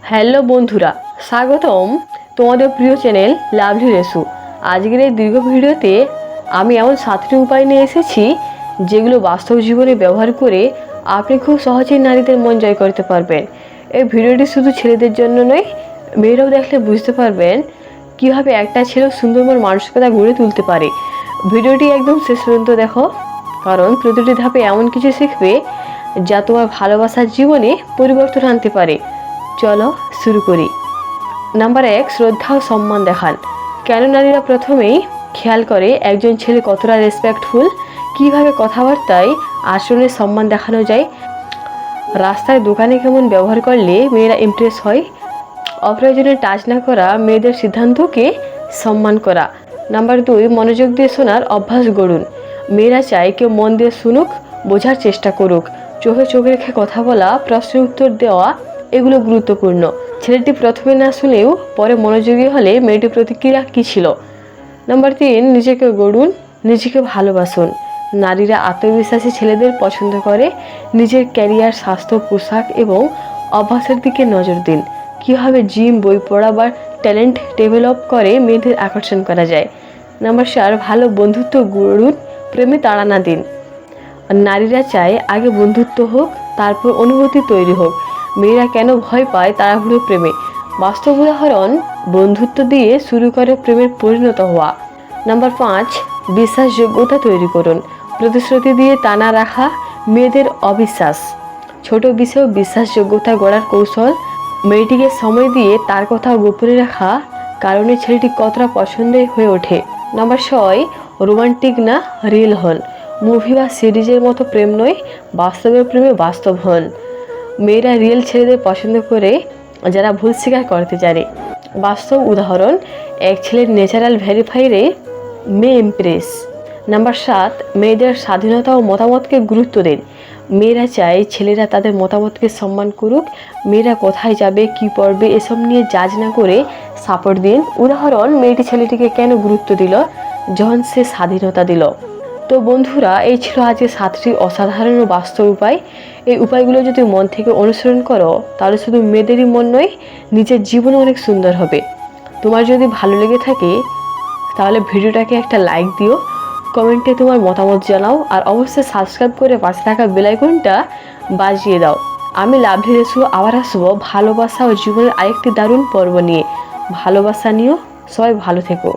Hello বন্ধুরা, স্বাগতম তোমাদের প্রিয় চ্যানেল লাভলি রেসু। আজকের এই দীর্ঘ ভিডিওতে আমি এমন 7টি উপায় নিয়ে এসেছি যেগুলো বাস্তব জীবনে ব্যবহার করে আপনি খুব সহজেই নারীদের মন জয় করতে পারবেন। এই ভিডিওটি শুধু ছেলেদের জন্য নয়, মেয়েরাও দেখলে বুঝতে পারবেন কীভাবে একটা ছেলে সুন্দর মন মানসিকতা গড়ে তুলতে পারে। ভিডিওটি একদম শেষ পর্যন্ত দেখো, কারণ প্রতিটি ধাপে এমন কিছু শিখবে যা তোমার ভালোবাসার জীবনে পরিবর্তন আনতে পারে। চলো শুরু করি। নাম্বার 1, শ্রদ্ধা ও সম্মান দেখান। কেন নারীরা প্রথমেই খেয়াল করে একজন ছেলে কতটা রেসপেক্টফুল, কিভাবে কথাবার্তায় আচরণে সম্মান দেখানো যায়, রাস্তায় দোকানে কেমন ব্যবহার করলে মেয়েরা ইমপ্রেস হয়, অপ্রয়োজনে টাচ না করা, মেয়েদের সিদ্ধান্তকে সম্মান করা। নাম্বার 2, মনোযোগ দিয়ে শোনার অভ্যাস গড়ুন। মেয়েরা চায় কেউ মন দিয়ে শুনুক, বোঝার চেষ্টা করুক। চোখে চোখ রেখে কথা বলা, প্রশ্নের উত্তর দেওয়া, এগুলো গুরুত্বপূর্ণ। ছেলেটি প্রথমে না শুনেও পরে মনোযোগী হলে মেয়েটির প্রতিক্রিয়া কী ছিল। নাম্বার 3, নিজেকে গড়ুন, নিজেকে ভালোবাসুন। নারীরা আত্মবিশ্বাসী ছেলেদের পছন্দ করে। নিজের ক্যারিয়ার, স্বাস্থ্য, পোশাক এবং অভ্যাসের দিকে নজর দিন। কীভাবে জিম, বই পড়া বা ট্যালেন্ট ডেভেলপ করে মেয়েদের আকর্ষণ করা যায়। নাম্বার 4, ভালো বন্ধুত্ব গড়ুন, প্রেমে তাড়া না দিন। নারীরা চায় আগে বন্ধুত্ব হোক, তারপর অনুভূতি তৈরি হোক। মেয়েরা কেন ভয় পায় তাড়াহুড়ো প্রেমে। বাস্তব উদাহরণ, বন্ধুত্ব দিয়ে শুরু করে প্রেমের পরিণত হওয়া। নাম্বার 5, বিশ্বাসযোগ্যতা তৈরি করুন। প্রতিশ্রুতি দিয়ে টানা রাখা মেয়েদের অবিশ্বাস। ছোট বিষয়েও বিশ্বাসযোগ্যতা গড়ার কৌশল, মেয়েটিকে সময় দিয়ে তার কথা গোপনে রাখা কারণে ছেলেটি কতটা পছন্দের হয়ে ওঠে। নাম্বার 6, রোমান্টিক না রিয়েল হন। মুভি বা সিরিজের মতো প্রেম নয়, বাস্তবের প্রেমে বাস্তব হন। মেয়েরা রিয়েল ছেলেদের পছন্দ করে যারা ভুল স্বীকার করতে জানে। বাস্তব উদাহরণ, এক ছেলের ন্যাচারাল ভেরিফাইরে মেয়ে ইমপ্রেস। নাম্বার 7, মেয়েদের স্বাধীনতা ও মতামতকে গুরুত্ব দিন। মেয়েরা চায় ছেলেরা তাদের মতামতকে সম্মান করুক। মেয়েরা কোথায় যাবে, কি পড়বে, এসব নিয়ে জাজ না করে সাপোর্ট দিন। উদাহরণ, মেয়েটি ছেলেটিকে কেন গুরুত্ব দিল, যখন সে স্বাধীনতা দিল। তো বন্ধুরা, এই ছিল আজকে 7টি অসাধারণ ও বাস্তব উপায়। এই উপায়গুলো যদি মন থেকে অনুসরণ করো তাহলে শুধু মেয়েদেরই মন নয়, নিজের জীবনে অনেক সুন্দর হবে। তোমার যদি ভালো লেগে থাকে তাহলে ভিডিওটাকে একটা লাইক দিও, কমেন্টে তোমার মতামত জানাও, আর অবশ্যই সাবস্ক্রাইব করে পাশে থাকা বেল আইকনটা বাজিয়ে দাও। আমি লাভলি রেসু আবার আসবো ভালোবাসা ও জীবনের আরেকটি দারুণ পর্ব নিয়ে। ভালোবাসা নিও, সবাই ভালো থেকো।